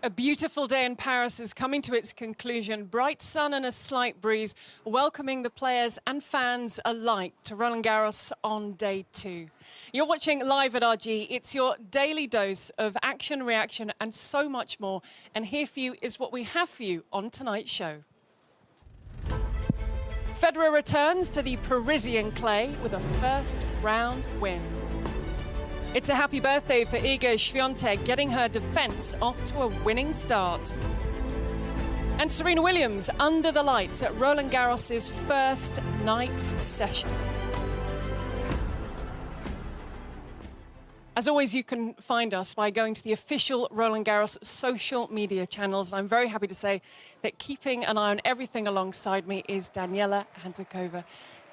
A beautiful day in Paris is coming to its conclusion. Bright sun and a slight breeze, welcoming the players and fans alike to Roland-Garros on day 2. You're watching live at RG. It's your daily dose of action, reaction, and so much more. And here for you is what we have for you on tonight's show. Federer returns to the Parisian clay with a first-round win. It's a happy birthday for Iga Swiatek, getting her defence off to a winning start. And Serena Williams under the lights at Roland-Garros' first night session. As always, you can find us by going to the official Roland-Garros social media channels. And I'm very happy to say that keeping an eye on everything alongside me is Daniela Hanzikova.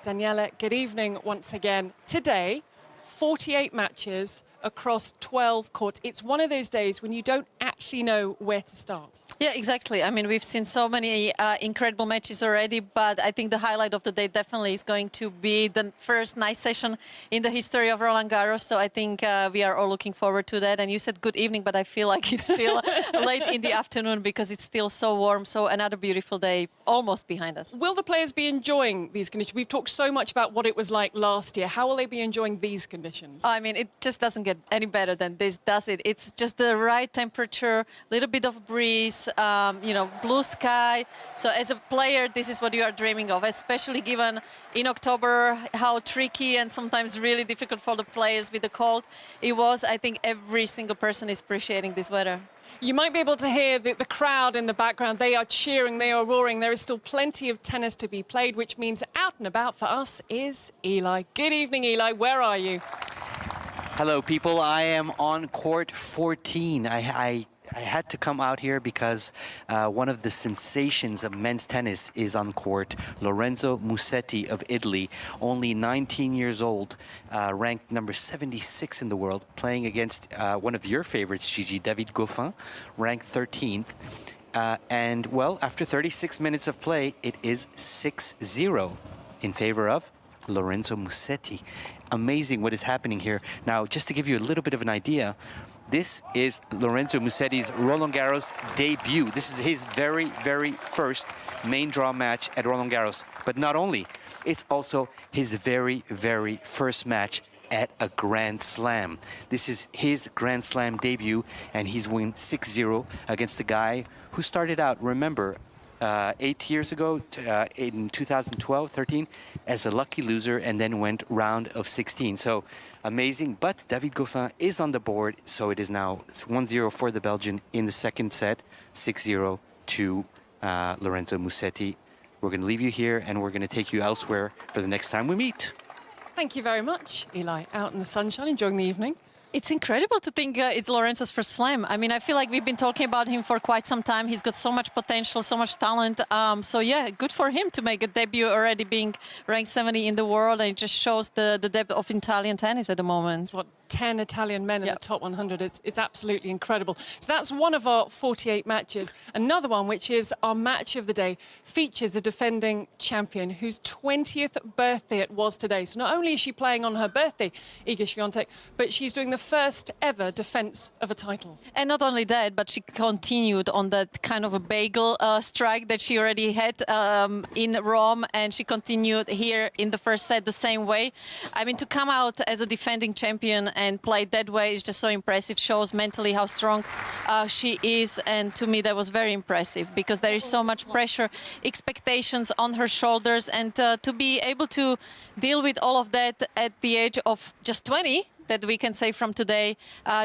Daniela, good evening once again. Today, 48 matches across 12 courts. It's one of those days when you don't actually know where to start. Yeah, exactly. I mean, we've seen so many incredible matches already, but I think the highlight of the day definitely is going to be the first night session in the history of Roland-Garros. So I think we are all looking forward to that. And you said good evening, but I feel like it's still late in the afternoon because it's still so warm. So another beautiful day almost behind us. Will the players be enjoying these conditions? We've talked so much about what it was like last year. How will they be enjoying these conditions? I mean, it just doesn't get any better than this, does it? It's just the right temperature, little bit of breeze, you know, blue sky. So as a player, this is what you are dreaming of, especially given in October how tricky and sometimes really difficult for the players with the cold it was. I think every single person is appreciating this weather. You might be able to hear the crowd in the background. They are cheering, they are roaring. There is still plenty of tennis to be played, which means out and about for us is Eli. Good evening, Eli. Where are you? Hello, people. I am on court 14. I had to come out here because one of the sensations of men's tennis is on court. Lorenzo Musetti of Italy, only 19 years old, ranked number 76 in the world, playing against one of your favorites, Gigi, David Goffin, ranked 13th. And, well, after 36 minutes of play, it is 6-0 in favor of Lorenzo Musetti. Amazing what is happening here. Now, just to give you a little bit of an idea, this is Lorenzo Musetti's Roland-Garros debut. This is his very, very first main draw match at Roland-Garros. But not only, it's also his very, very first match at a Grand Slam. This is his Grand Slam debut, and he's won 6-0 against a guy who started out, remember, 8 years ago, in 2012-13, as a lucky loser, and then went round of 16. So amazing. But David Goffin is on the board, so it is now 1-0 for the Belgian in the second set, 6-0 to Lorenzo Musetti. We're going to leave you here, and we're going to take you elsewhere for the next time we meet. Thank you very much, Eli. Out in the sunshine, enjoying the evening. It's incredible to think it's Lorenzo's first slam. I mean, I feel like we've been talking about him for quite some time. He's got so much potential, so much talent. So, yeah, good for him to make a debut already being ranked 70 in the world. And it just shows the depth of Italian tennis at the moment. It's what, 10 Italian men in the top 100. It's absolutely incredible. So that's one of our 48 matches. Another one, which is our match of the day, features a defending champion whose 20th birthday it was today. So not only is she playing on her birthday, Iga Swiatek, but she's doing the first ever defence of a title. And not only that, but she continued on that kind of a bagel strike that she already had in Rome, and she continued here in the first set the same way. I mean, to come out as a defending champion and play that way is just so impressive, shows mentally how strong she is, and to me that was very impressive because there is so much pressure, expectations on her shoulders, and to be able to deal with all of that at the age of just 20, that we can say from today,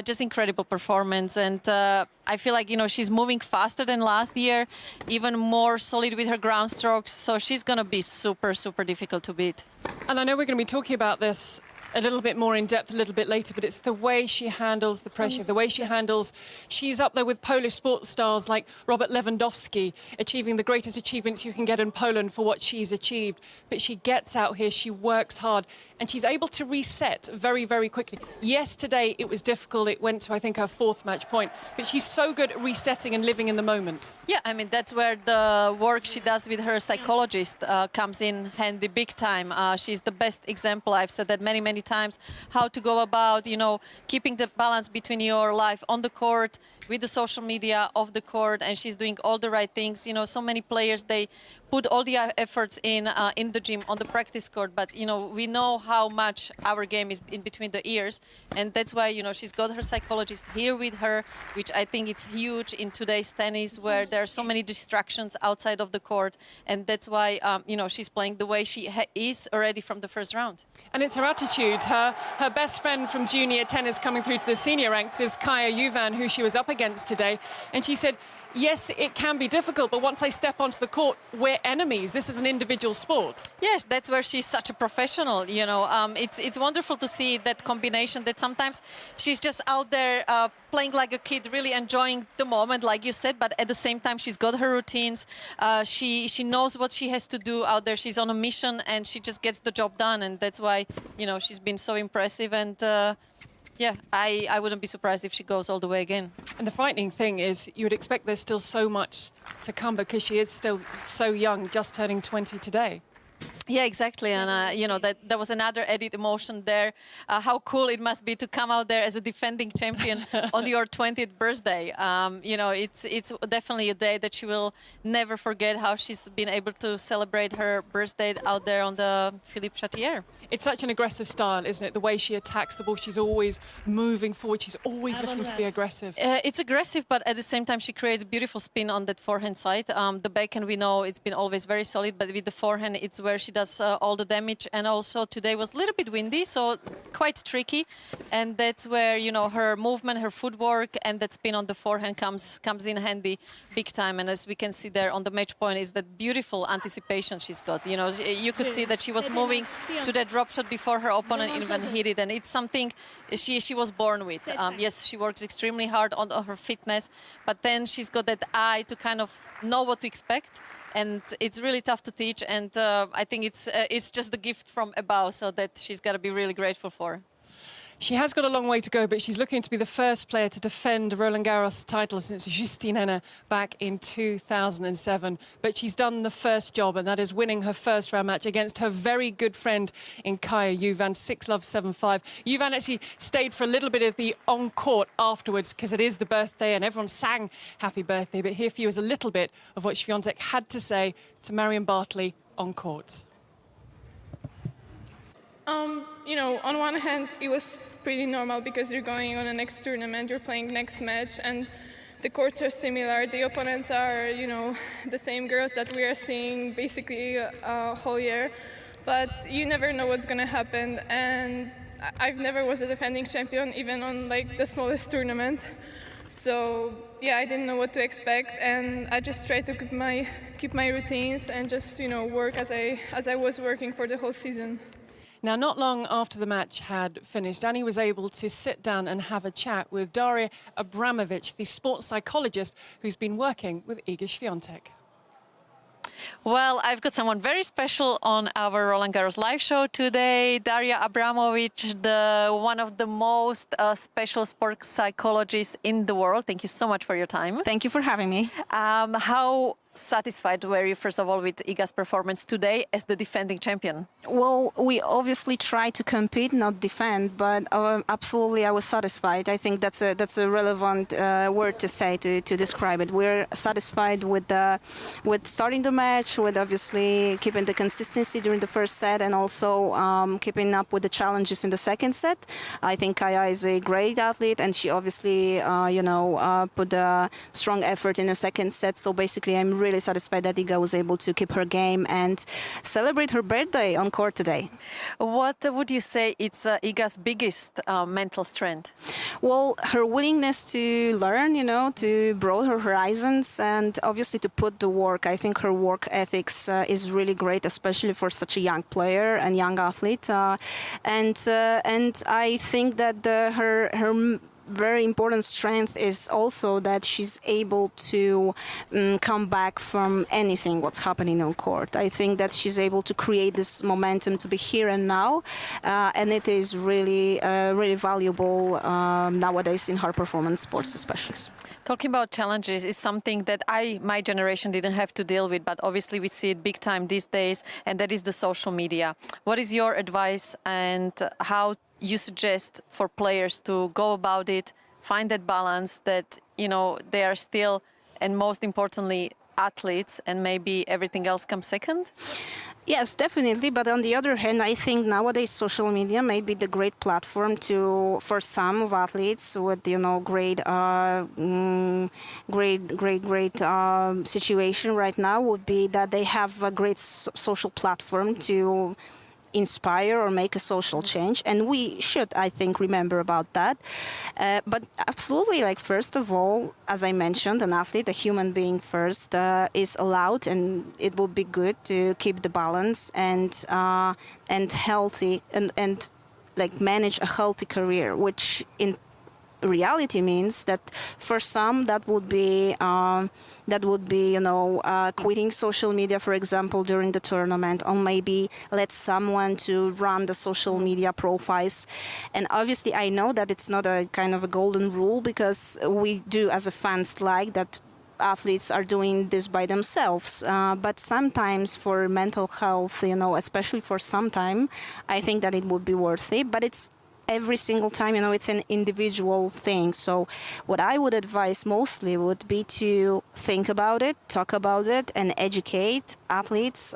just incredible performance. And I feel like, you know, she's moving faster than last year, even more solid with her ground strokes, so she's going to be super, super difficult to beat. And I know we're going to be talking about this a little bit more in depth a little bit later, but it's the way she handles the pressure, the way she handles, she's up there with Polish sports stars like Robert Lewandowski, achieving the greatest achievements you can get in Poland for what she's achieved. But she gets out here, she works hard, and she's able to reset very, very quickly. Yesterday, it was difficult. It went to, I think, her 4th match point, but she's so good at resetting and living in the moment. Yeah, I mean, that's where the work she does with her psychologist comes in handy big time. She's the best example, I've said that many, many times, how to go about, you know, keeping the balance between your life on the court, with the social media, off the court, and she's doing all the right things. You know, so many players, they put all the efforts in the gym, on the practice court, but, you know, we know how much our game is in between the ears, and that's why, you know, she's got her psychologist here with her, which I think it's huge in today's tennis, where there are so many distractions outside of the court, and that's why, you know, she's playing the way she is already from the first round. And it's her attitude. Her best friend from junior tennis coming through to the senior ranks is Kaja Juvan, who she was up against today, and she said, yes, it can be difficult, but once I step onto the court, we're enemies. This is an individual sport. Yes, that's where she's such a professional, you know. It's wonderful to see that combination, that sometimes she's just out there playing like a kid, really enjoying the moment, like you said, but at the same time, she's got her routines. She knows what she has to do out there. She's on a mission, and she just gets the job done, and that's why, you know, she's been so impressive, and yeah, I wouldn't be surprised if she goes all the way again. And the frightening thing is you would expect there's still so much to come because she is still so young, just turning 20 today. Yeah, exactly. And, you know, that was another added emotion there. How cool it must be to come out there as a defending champion on your 20th birthday. You know, it's definitely a day that she will never forget, how she's been able to celebrate her birthday out there on the Philippe Chatrier. It's such an aggressive style, isn't it? The way she attacks the ball, she's always moving forward. She's always looking to be aggressive. It's aggressive, but at the same time, she creates a beautiful spin on that forehand side. The backhand, we know it's been always very solid, but with the forehand, it's where she does all the damage. And also today was a little bit windy, so quite tricky. And that's where, you know, her movement, her footwork, and that spin on the forehand comes in handy big time. And as we can see there on the match point, is that beautiful anticipation she's got. You know, you could see that she was moving to that drop shot before her opponent even hit it, and it's something she was born with. Yes, she works extremely hard on her fitness, but then she's got that eye to kind of know what to expect, and it's really tough to teach, and I think it's just the gift from above, so that she's got to be really grateful for. She has got a long way to go, but she's looking to be the first player to defend a Roland-Garros title since Justine Henin back in 2007. But she's done the first job, and that is winning her first round match against her very good friend in Kaja Juvan, 6-love, 7-5. Juvan actually stayed for a little bit of the on-court afterwards because it is the birthday and everyone sang happy birthday. But here for you is a little bit of what Swiatek had to say to Marion Bartley on court. You know, on one hand, it was pretty normal because you're going on a next tournament, you're playing next match, and the courts are similar. The opponents are, you know, the same girls that we are seeing basically whole year. But you never know what's going to happen, and I've never was a defending champion, even on like the smallest tournament. So yeah, I didn't know what to expect, and I just tried to keep my routines and just, you know, work as I was working for the whole season. Now, not long after the match had finished, Dani was able to sit down and have a chat with Daria Abramovic, the sports psychologist who's been working with Iga Swiatek. Well, I've got someone very special on our Roland-Garros live show today, Daria Abramovic, one of the most special sports psychologists in the world. Thank you so much for your time. Thank you for having me. How satisfied were you, first of all, with Iga's performance today as the defending champion? Well, we obviously try to compete, not defend, but absolutely I was satisfied. I think that's a relevant word to say to describe it. We're satisfied with starting the match, with obviously keeping the consistency during the first set, and also keeping up with the challenges in the second set. I think Kaja is a great athlete, and she obviously put a strong effort in the second set. So basically, I'm really satisfied that Iga was able to keep her game and celebrate her birthday on court today. What would you say is Iga's biggest mental strength? Well, her willingness to learn, you know, to broaden her horizons, and obviously to put the work. I think her work ethics is really great, especially for such a young player and young athlete. And I think that her very important strength is also that she's able to come back from anything what's happening on court. I think that she's able to create this momentum to be here and now, and it is really, really valuable nowadays in hard performance sports especially. Talking about challenges is something that my generation didn't have to deal with, but obviously we see it big time these days, and that is the social media. What is your advice and how you suggest for players to go about it, find that balance that, you know, they are still, and most importantly, athletes, and maybe everything else comes second? Yes, definitely. But on the other hand, I think nowadays social media may be the great platform for some of athletes with, you know, great situation right now would be that they have a great social platform to inspire or make a social change, and we should, I think, remember about that. But absolutely, like, first of all, as I mentioned, an athlete, a human being first, is allowed, and it would be good to keep the balance and healthy and like manage a healthy career, which in reality means that for some that would be you know, quitting social media, for example, during the tournament, or maybe let someone to run the social media profiles. And obviously I know that it's not a kind of a golden rule, because we do as a fans like that athletes are doing this by themselves, but sometimes for mental health, you know, especially for some time, I think that it would be worth it. But it's every single time, you know, it's an individual thing. So what I would advise mostly would be to think about it, talk about it, and educate athletes,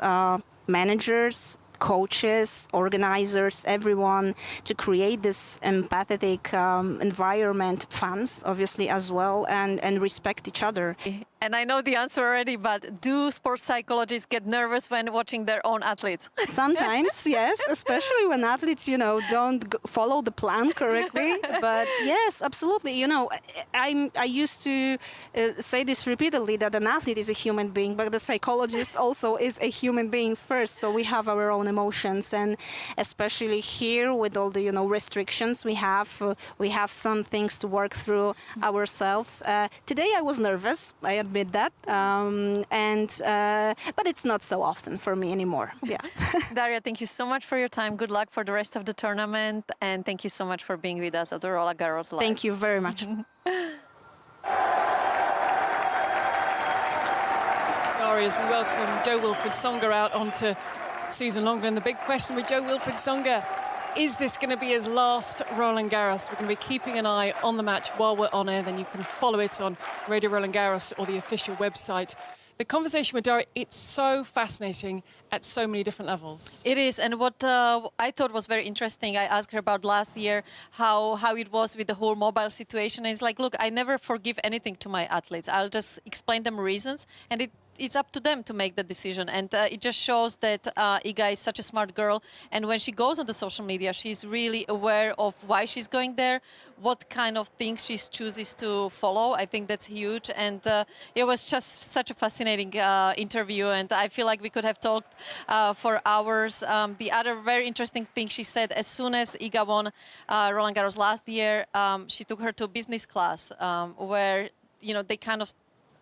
managers, coaches, organizers, everyone, to create this empathetic environment, fans obviously as well, and respect each other. And I know the answer already, but do sports psychologists get nervous when watching their own athletes? Sometimes, yes, especially when athletes, you know, don't follow the plan correctly. But yes, absolutely. You know, I used to say this repeatedly, that an athlete is a human being, but the psychologist also is a human being first. So we have our own emotions, and especially here with all the, you know, restrictions we have some things to work through ourselves. Today I was nervous, I admit that, but it's not so often for me anymore. Yeah. Daria, thank you so much for your time. Good luck for the rest of the tournament, and thank you so much for being with us at the Roland-Garros Live. Thank you very much. As we welcome Jo-Wilfried Tsonga out onto Susan Longden. The big question with Jo-Wilfried Tsonga: is this going to be his last Roland-Garros? We're going to be keeping an eye on the match while we're on air. Then you can follow it on Radio Roland-Garros or the official website. The conversation with Daria, it's so fascinating at so many different levels. It is, and what I thought was very interesting, I asked her about last year, how it was with the whole mobile situation. And it's like, look, I never forgive anything to my athletes. I'll just explain them reasons, and it's up to them to make the decision. And it just shows that Iga is such a smart girl. And when she goes on the social media, she's really aware of why she's going there, what kind of things she chooses to follow. I think that's huge. And it was just such a fascinating interview. And I feel like we could have talked for hours. The other very interesting thing she said, as soon as Iga won Roland-Garros last year, she took her to business class, where, you know, they kind of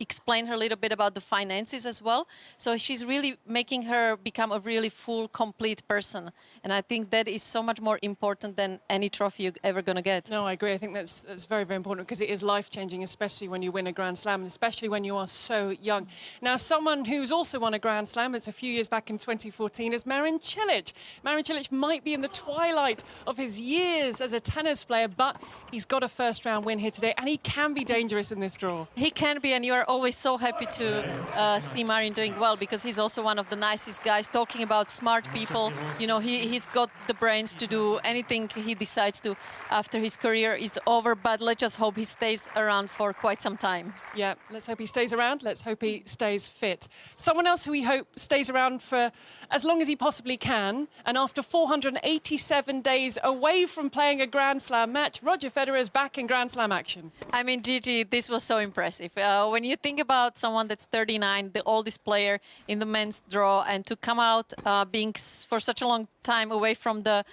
explain her a little bit about the finances as well. So she's really making her become a really full, complete person. And I think that is so much more important than any trophy you're ever going to get. No, I agree. I think that's very, very important, because it is life-changing, especially when you win a Grand Slam, and especially when you are so young. Now, someone who's also won a Grand Slam, it's a few years back in 2014, is Marin Cilic. Marin Cilic might be in the twilight of his years as a tennis player, but he's got a first-round win here today, and he can be dangerous in this draw. He can be, and you are always so happy to see Marin doing well, because he's also one of the nicest guys. Talking about smart people, you know, he's got the brains to do anything he decides to after his career is over, but let's just hope he stays around for quite some time. Yeah, let's hope he stays around. Let's hope he stays fit. Someone else who we hope stays around for as long as he possibly can, and after 487 days away from playing a Grand Slam match, Roger Federer is back in Grand Slam action. I mean, Gigi, this was so impressive. When you think about someone that's 39, the oldest player in the men's draw, and to come out being for such a long time away from the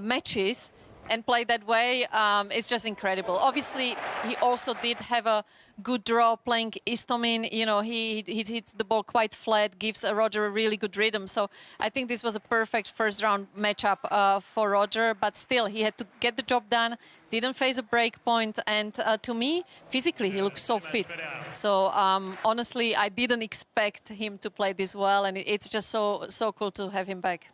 matches, and play that way, it's just incredible. Obviously, he also did have a good draw playing Istomin. You know, he hits the ball quite flat, gives Roger a really good rhythm. So I think this was a perfect first round matchup for Roger, but still he had to get the job done, didn't face a break point, and to me, physically, he looks so fit. So honestly, I didn't expect him to play this well, and it's just so cool to have him back.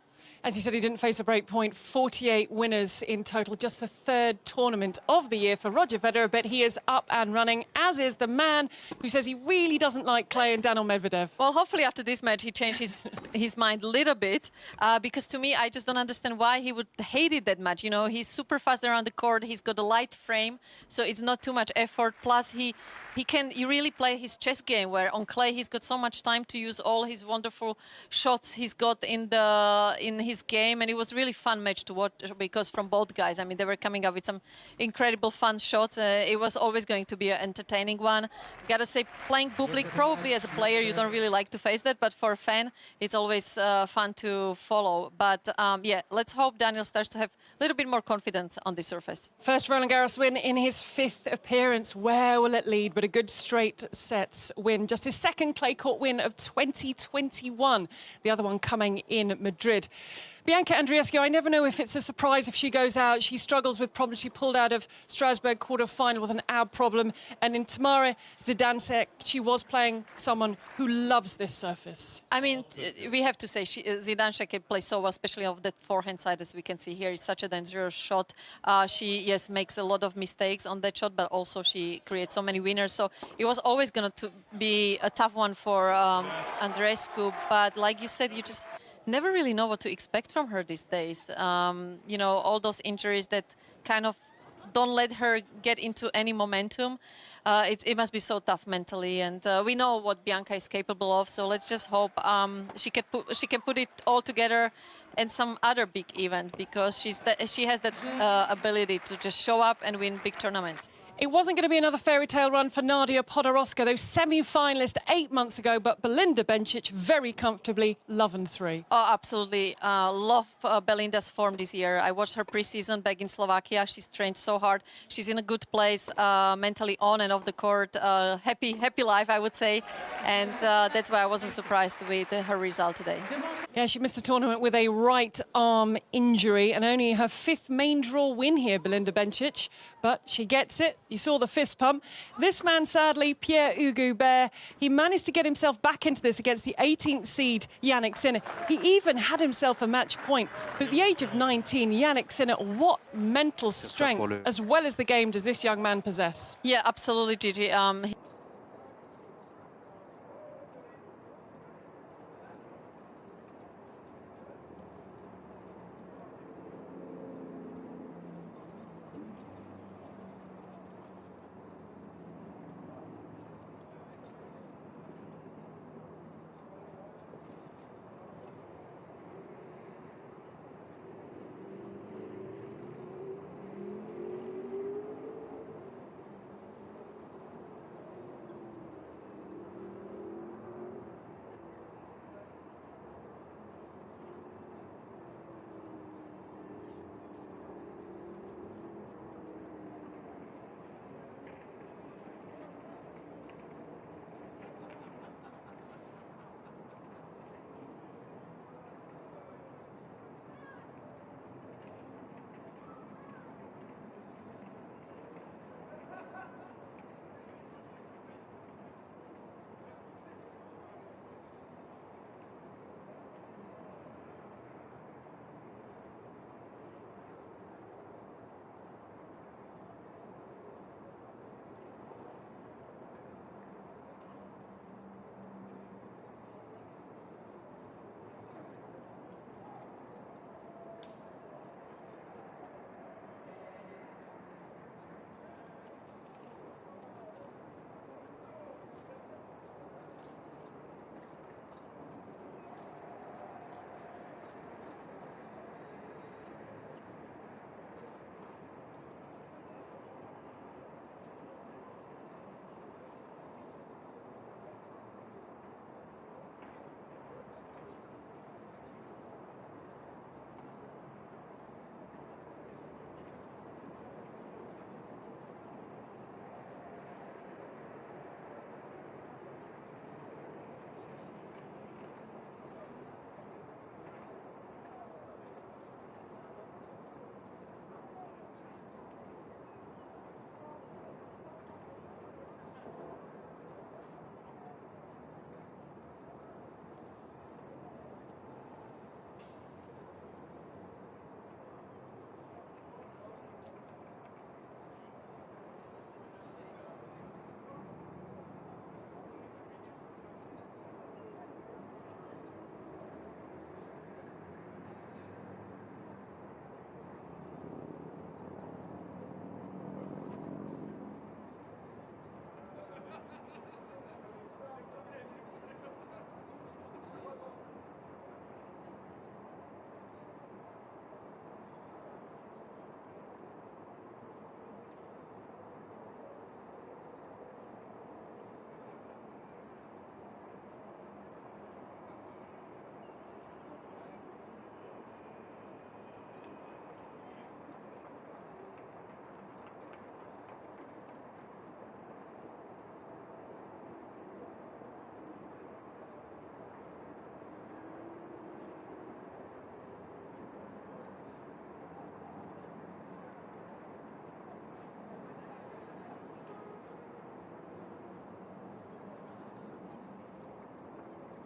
As you said, he didn't face a break point. 48 winners in total, just the third tournament of the year for Roger Federer, but he is up and running, as is the man who says he really doesn't like clay, and Daniil Medvedev. Well, hopefully after this match he changed his mind a little bit, because to me, I just don't understand why he would hate it that much. You know, he's super fast around the court, he's got a light frame, so it's not too much effort. Plus, he really play his chess game, where on clay he's got so much time to use all his wonderful shots he's got in his game, and it was really fun match to watch because from both guys, I mean, they were coming up with some incredible fun shots. It was always going to be an entertaining one. Gotta say, playing Bublik, probably as a player you don't really like to face that, but for a fan it's always fun to follow. But yeah, let's hope Daniel starts to have a little bit more confidence on this surface. First Roland-Garros win in his 5th appearance. Where will it lead? But a good straight sets win. Just his second clay court win of 2021. The other one coming in Madrid. Bianca Andreescu, I never know if it's a surprise if she goes out. She struggles with problems. She pulled out of Strasbourg quarter-final with an ab problem. And in Tamara Zidansek, she was playing someone who loves this surface. I mean, we have to say Zidansek can play so well, especially off that forehand side, as we can see here. It's such a dangerous shot. She, yes, makes a lot of mistakes on that shot, but also she creates so many winners. So it was always going to be a tough one for Andreescu. But like you said, you just never really know what to expect from her these days. You know, all those injuries that kind of don't let her get into any momentum. It must be so tough mentally, and we know what Bianca is capable of. So let's just hope she can put it all together in some other big event, because she has that ability to just show up and win big tournaments. It wasn't going to be another fairy tale run for Nadia Podoroska, those semi-finalist 8 months ago, but Belinda Bencic very comfortably, love and 3. Oh, absolutely. Love Belinda's form this year. I watched her preseason back in Slovakia. She's trained so hard. She's in a good place, mentally on and off the court. Happy life, I would say. And that's why I wasn't surprised with her result today. Yeah, she missed the tournament with a right arm injury, and only her 5th main draw win here, Belinda Bencic. But she gets it. You saw the fist pump. This man, sadly, Pierre-Hugues Humbert, he managed to get himself back into this against the 18th seed, Jannik Sinner. He even had himself a match point. But at the age of 19, Jannik Sinner, what mental strength, as well as the game, does this young man possess? Yeah, absolutely, Gigi.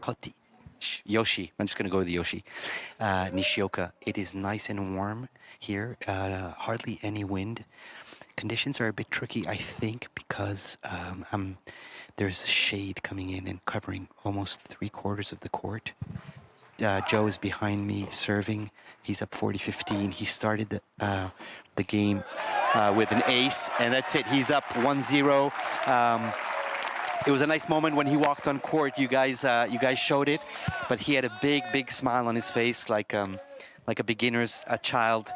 Koti. Yoshi. I'm just going to go with Yoshi. Nishioka. It is nice and warm here. Hardly any wind. Conditions are a bit tricky, I think, because there's shade coming in and covering almost 3/4 of the court. Joe is behind me serving. He's up 40-15. He started the game with an ace, and that's it. He's up 1-0. It was a nice moment when he walked on court. You guys showed it, but he had a big smile on his face, like a beginner's child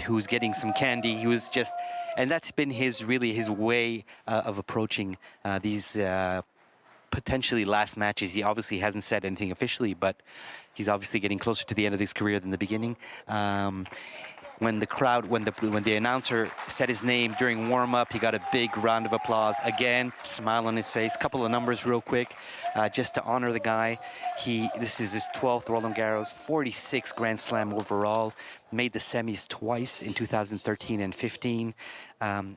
who's getting some candy. He was just, and that's been his way of approaching these potentially last matches. He obviously hasn't said anything officially, but he's obviously getting closer to the end of his career than the beginning. When the announcer said his name during warm-up, he got a big round of applause. Again, smile on his face. Couple of numbers real quick, just to honor the guy. This is his 12th Roland-Garros, 46 Grand Slam overall. Made the semis twice in 2013 and 15.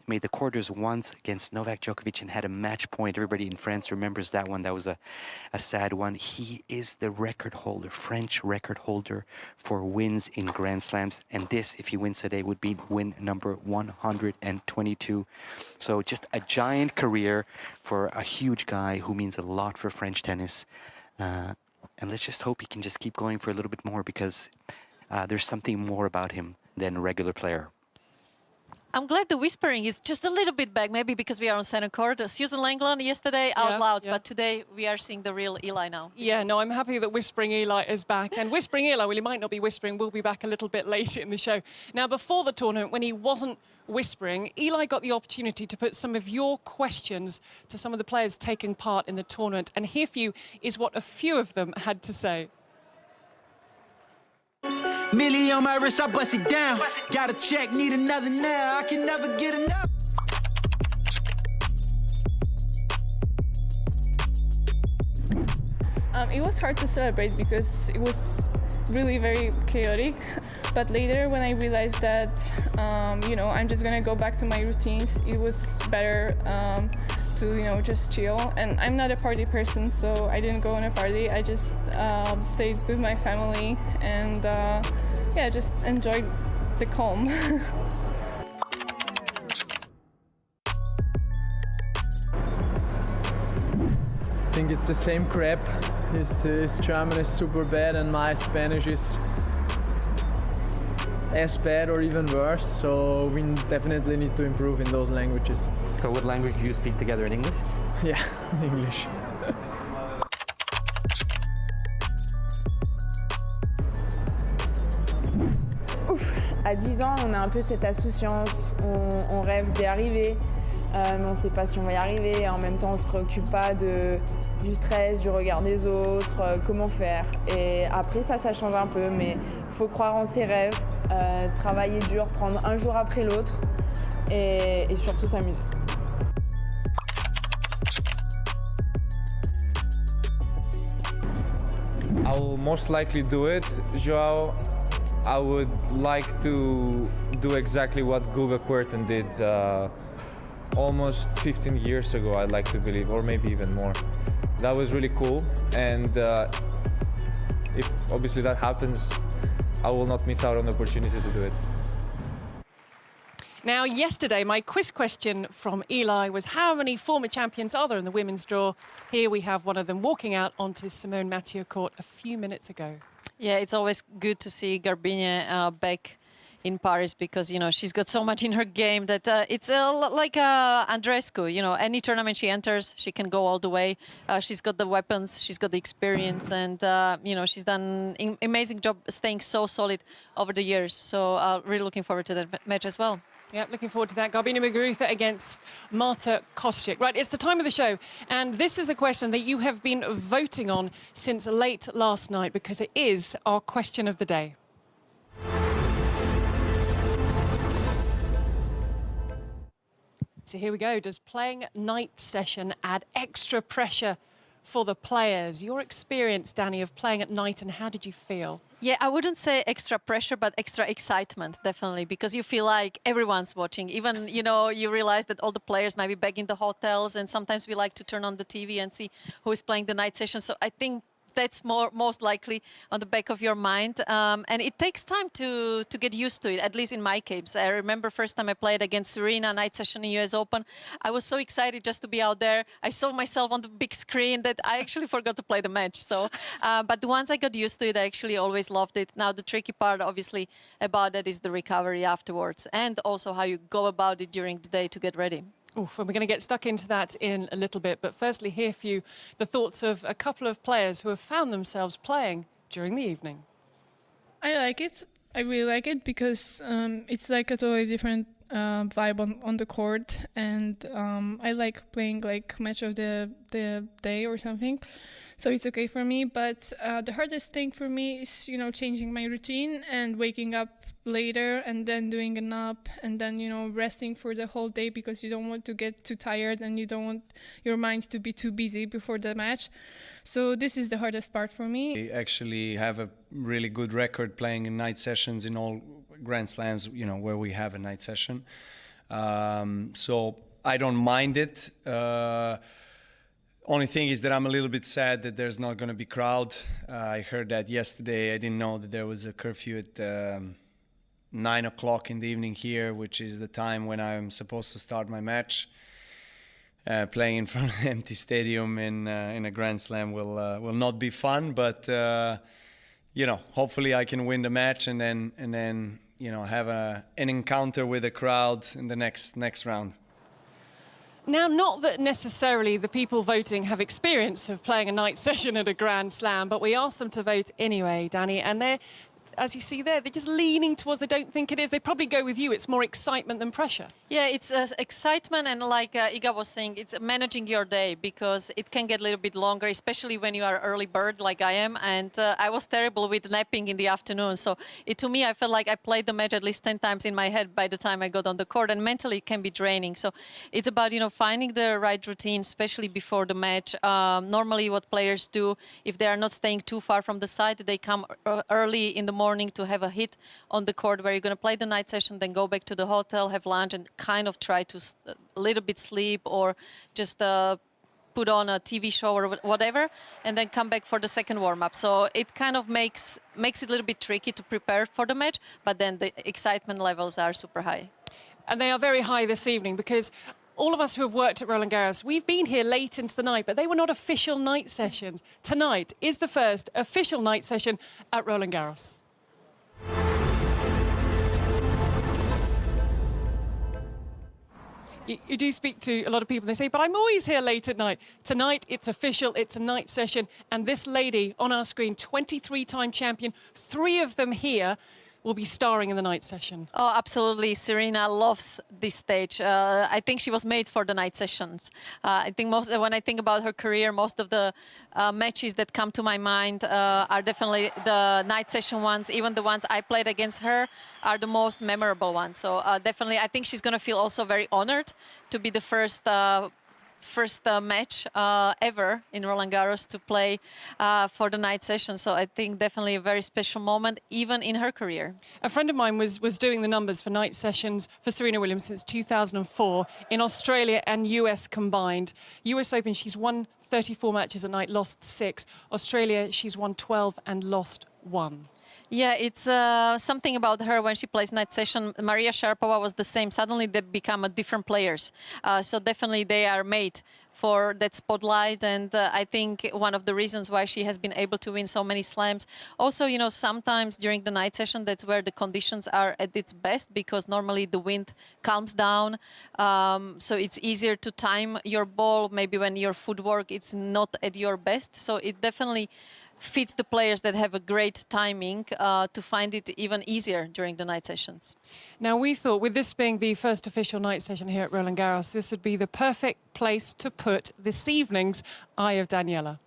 Made the quarters once against Novak Djokovic and had a match point. Everybody in France remembers that one. That was a sad one. He is the record holder, French record holder for wins in Grand Slams. And this, if he wins today, would be win number 122. So just a giant career for a huge guy who means a lot for French tennis. And let's just hope he can just keep going for a little bit more, because there's something more about him than a regular player. I'm glad the whispering is just a little bit back, maybe because we are on center court. Susan Langland yesterday out loud, but today we are seeing the real Eli now. Yeah, no, I'm happy that Whispering Eli is back. And Whispering Eli, well, he might not be whispering, will be back a little bit later in the show. Now, before the tournament, when he wasn't whispering, Eli got the opportunity to put some of your questions to some of the players taking part in the tournament. And here for you is what a few of them had to say. Millie on my wrist, I bust it down. Got a check, need another now. I can never get enough. It was hard to celebrate because it was really very chaotic. But later, when I realized that, you know, I'm just gonna go back to my routines, it was better to, you know, just chill. And I'm not a party person, so I didn't go on a party. I just stayed with my family and, yeah, just enjoyed the calm. I think it's the same crap. His German is super bad and my Spanish is as bad or even worse, so we definitely need to improve in those languages. So what language do you speak together in English? Yeah, English. À 10 ans, on a un peu cette insouciance, on rêve d'y arriver, mais on ne sait pas si on va y arriver. Et en même temps, on ne se préoccupe pas du stress, du regard des autres, comment faire. Et après, ça change un peu, mais il faut croire en ses rêves, travailler dur, prendre un jour après l'autre et surtout s'amuser. I will most likely do it, Joao. I would like to do exactly what Guga Kuerten did almost 15 years ago, I'd like to believe, or maybe even more. That was really cool, and if obviously that happens, I will not miss out on the opportunity to do it. Now, yesterday, my quiz question from Eli was, how many former champions are there in the women's draw? Here we have one of them walking out onto Simone Mathieu court a few minutes ago. Yeah, it's always good to see Garbiñe back in Paris, because, you know, she's got so much in her game that it's like Andreescu, you know, any tournament she enters, she can go all the way. She's got the weapons, she's got the experience, and, you know, she's done an amazing job staying so solid over the years. So really looking forward to that match as well. Yeah, looking forward to that. Garbiñe Muguruza against Marta Kostyuk. Right, it's the time of the show, and this is the question that you have been voting on since late last night, because it is our question of the day. So here we go. Does playing night session add extra pressure for the players? Your experience, Danny, of playing at night, and how did you feel? Yeah, I wouldn't say extra pressure, but extra excitement, definitely, because you feel like everyone's watching. Even, you know, you realize that all the players might be back in the hotels, and sometimes we like to turn on the TV and see who is playing the night session. So I think that's most likely on the back of your mind. And it takes time to get used to it, at least in my case. I remember first time I played against Serena, night session in US Open. I was so excited just to be out there. I saw myself on the big screen that I actually forgot to play the match. So, but once I got used to it, I actually always loved it. Now the tricky part, obviously, about that is the recovery afterwards, and also how you go about it during the day to get ready. Oof, and we're going to get stuck into that in a little bit. But firstly, hear for you the thoughts of a couple of players who have found themselves playing during the evening. I like it. I really like it because it's like a totally different vibe on the court, and I like playing like match of the day or something. So it's okay for me, but the hardest thing for me is, you know, changing my routine and waking up later and then doing a nap and then, you know, resting for the whole day because you don't want to get too tired and you don't want your mind to be too busy before the match. So this is the hardest part for me. I actually have a really good record playing in night sessions in all Grand Slams, you know, where we have a night session. So I don't mind it. Only thing is that I'm a little bit sad that there's not going to be crowd. I heard that yesterday. I didn't know that there was a curfew at 9 o'clock in the evening here, which is the time when I'm supposed to start my match. Playing in front of an empty stadium in a Grand Slam will not be fun, but you know, hopefully I can win the match and then you know, have an encounter with a crowd in the next round. Now, not that necessarily the people voting have experience of playing a night session at a Grand Slam, but we asked them to vote anyway, Danny, and they're, as you see there, they're just leaning towards they don't think it is. They probably go with you. It's more excitement than pressure. Yeah, it's excitement, and like Iga was saying, it's managing your day because it can get a little bit longer, especially when you are early bird like I am. And I was terrible with napping in the afternoon. So to me, I felt like I played the match at least 10 times in my head by the time I got on the court, and mentally it can be draining. So it's about, you know, finding the right routine, especially before the match. Normally what players do, if they are not staying too far from the side, they come early in the morning to have a hit on the court where you're going to play the night session, then go back to the hotel, have lunch, and kind of try to a little bit sleep or just put on a TV show or whatever, and then come back for the second warm-up. So it kind of makes it a little bit tricky to prepare for the match, but then the excitement levels are super high. And they are very high this evening because all of us who have worked at Roland-Garros, we've been here late into the night, but they were not official night sessions. Tonight is the first official night session at Roland-Garros. You do speak to a lot of people, they say, but I'm always here late at night. Tonight, it's official, it's a night session, and this lady on our screen, 23-time champion, 3 of them here, will be starring in the night session. Oh, absolutely. Serena loves this stage. I think she was made for the night sessions. I think when I think about her career, most of the matches that come to my mind are definitely the night session ones. Even the ones I played against her are the most memorable ones. So definitely, I think she's going to feel also very honored to be the first match ever in Roland-Garros to play for the night session. So I think definitely a very special moment, even in her career. A friend of mine was doing the numbers for night sessions for Serena Williams since 2004 in Australia and US combined. US Open, she's won 34 matches a night, lost 6. Australia, she's won 12 and lost 1. Yeah, it's something about her when she plays night session. Maria Sharapova was the same. Suddenly they become different players. So definitely they are made for that spotlight. And I think one of the reasons why she has been able to win so many slams. Also, you know, sometimes during the night session, that's where the conditions are at its best because normally the wind calms down. So it's easier to time your ball. Maybe when your footwork is not at your best. So it definitely fits the players that have a great timing to find it even easier during the night sessions. Now, we thought with this being the first official night session here at Roland-Garros, this would be the perfect place to put this evening's Eye of Daniela.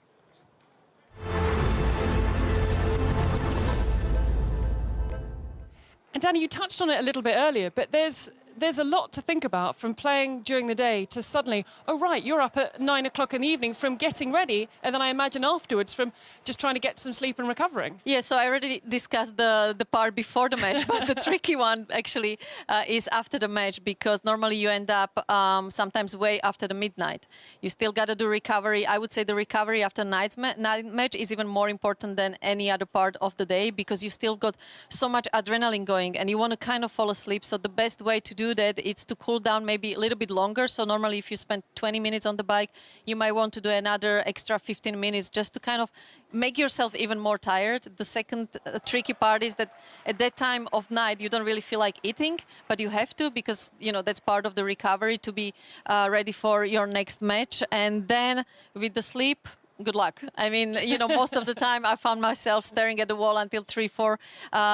And Danny, you touched on it a little bit earlier, but there's there's a lot to think about from playing during the day to suddenly, oh, right, you're up at 9 o'clock in the evening from getting ready. And then I imagine afterwards from just trying to get some sleep and recovering. Yeah, so I already discussed the part before the match, but the tricky one actually is after the match, because normally you end up sometimes way after the midnight. You still got to do recovery. I would say the recovery after night match is even more important than any other part of the day, because you still got so much adrenaline going and you want to kind of fall asleep. So the best way to do that is to cool down maybe a little bit longer. So normally if you spend 20 minutes on the bike, you might want to do another extra 15 minutes just to kind of make yourself even more tired. The second tricky part is that at that time of night, you don't really feel like eating, but you have to, because, you know, that's part of the recovery to be ready for your next match. And then with the sleep, good luck. I mean, you know, most of the time I found myself staring at the wall until 3, 4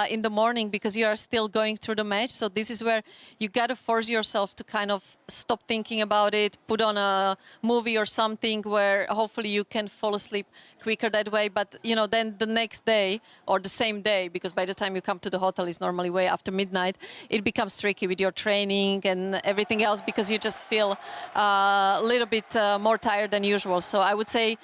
in the morning, because you are still going through the match. So this is where you got to force yourself to kind of stop thinking about it, put on a movie or something where hopefully you can fall asleep quicker that way. But, you know, then the next day or the same day, because by the time you come to the hotel is normally way after midnight, it becomes tricky with your training and everything else, because you just feel a little bit more tired than usual. So I would say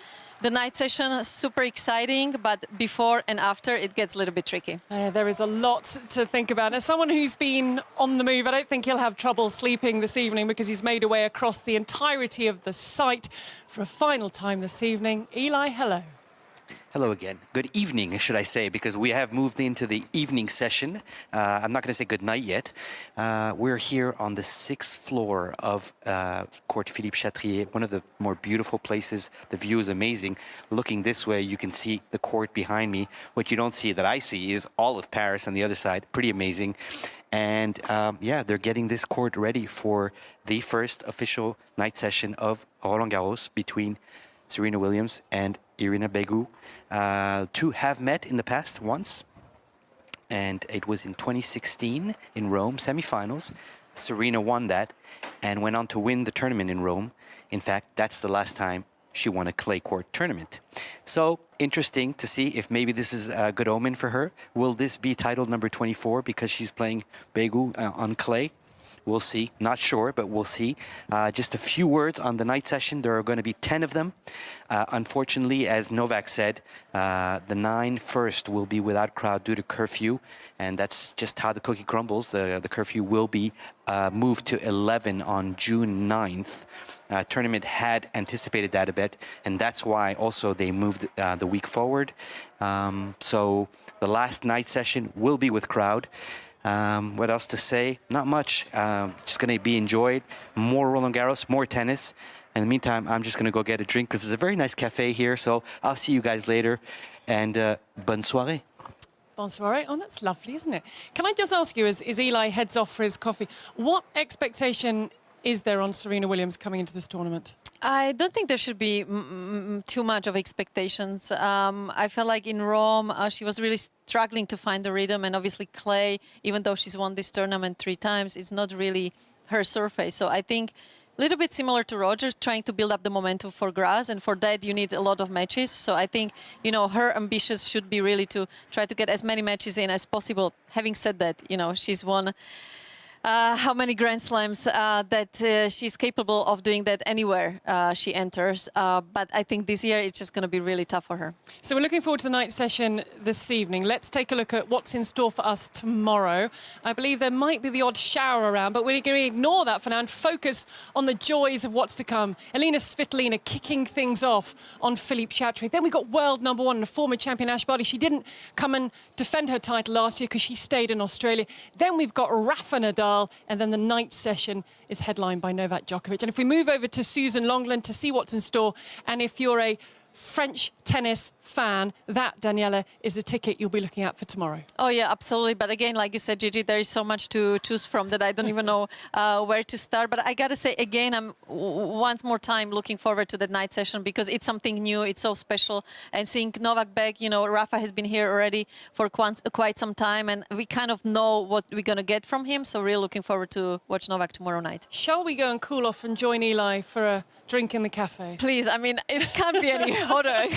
the night session is super exciting, but before and after it gets a little bit tricky. There is a lot to think about. As someone who's been on the move, I don't think he'll have trouble sleeping this evening, because he's made a way across the entirety of the site for a final time this evening. Eli, hello. Hello again. Good evening, should I say, because we have moved into the evening session. I'm not going to say good night yet. We're here on the 6th floor of Court Philippe Chatrier, one of the more beautiful places. The view is amazing. Looking this way, you can see the court behind me. What you don't see that I see is all of Paris on the other side. Pretty amazing. And yeah, they're getting this court ready for the first official night session of Roland-Garros between Serena Williams and Irina Begu. Two have met in the past once, and it was in 2016 in Rome, semifinals. Serena won that and went on to win the tournament in Rome. In fact, that's the last time she won a clay court tournament. So interesting to see if maybe this is a good omen for her. Will this be title number 24 because she's playing Begu on clay? We'll see. Not sure, but we'll see. Just a few words on the night session. There are going to be 10 of them. Unfortunately, as Novak said, the 9 first will be without crowd due to curfew, and that's just how the cookie crumbles. The curfew will be moved to 11 on June 9th. Tournament had anticipated that a bit, and that's why also they moved the week forward. So the last night session will be with crowd. What else to say? Not much. Just going to be enjoyed. More Roland-Garros, more tennis. In the meantime, I'm just going to go get a drink because there's a very nice cafe here. So I'll see you guys later. And bonne soirée. Bonne soirée. Oh, that's lovely, isn't it? Can I just ask you, as Eli heads off for his coffee, what expectation is there on Serena Williams coming into this tournament? I don't think there should be too much of expectations. I felt like in Rome, she was really struggling to find the rhythm, and obviously clay, even though she's won this tournament 3 times, it's not really her surface. So I think a little bit similar to Roger, trying to build up the momentum for grass, and for that you need a lot of matches. So I think, you know, her ambitions should be really to try to get as many matches in as possible. Having said that, you know, she's won how many Grand Slams that she's capable of doing that anywhere she enters. But I think this year it's just going to be really tough for her. So we're looking forward to the night session this evening. Let's take a look at what's in store for us tomorrow. I believe there might be the odd shower around, but we're going to ignore that for now and focus on the joys of what's to come. Elina Svitolina kicking things off on Philippe Chatrier. Then we've got world number 1 and former champion Ash Barty. She didn't come and defend her title last year because she stayed in Australia. Then we've got Rafa Nadal. And then the night session is headlined by Novak Djokovic. And if we move over to Susan Longland to see what's in store, and if you're a French tennis fan, that, Daniela, is a ticket you'll be looking at for tomorrow. Oh, yeah, absolutely. But again, like you said, Gigi, there is so much to choose from that I don't even know where to start. But I got to say, again, I'm once more time looking forward to that night session because it's something new. It's so special. And seeing Novak back, you know, Rafa has been here already for quite some time, and we kind of know what we're going to get from him. So really looking forward to watch Novak tomorrow night. Shall we go and cool off and join Eli for a drink in the cafe? Please. I mean, it can't be any hotter. I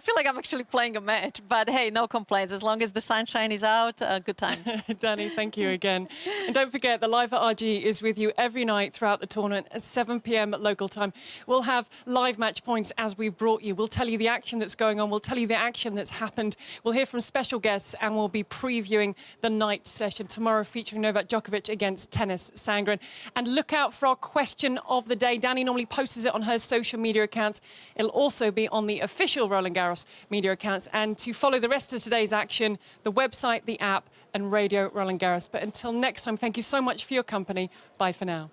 feel like I'm actually playing a match, but hey, no complaints. As long as the sunshine is out, good times. Danny, thank you again. And don't forget, the Live at RG is with you every night throughout the tournament at 7 p.m. local time. We'll have live match points as we brought you. We'll tell you the action that's going on. We'll tell you the action that's happened. We'll hear from special guests, and we'll be previewing the night session tomorrow featuring Novak Djokovic against Tennis Sangren. And look out for our question of the day. Danny normally posts it on her social media accounts. It'll also be on the official Roland-Garros media accounts. And to follow the rest of today's action, the website, the app, and Radio Roland-Garros. But until next time, thank you so much for your company. Bye for now.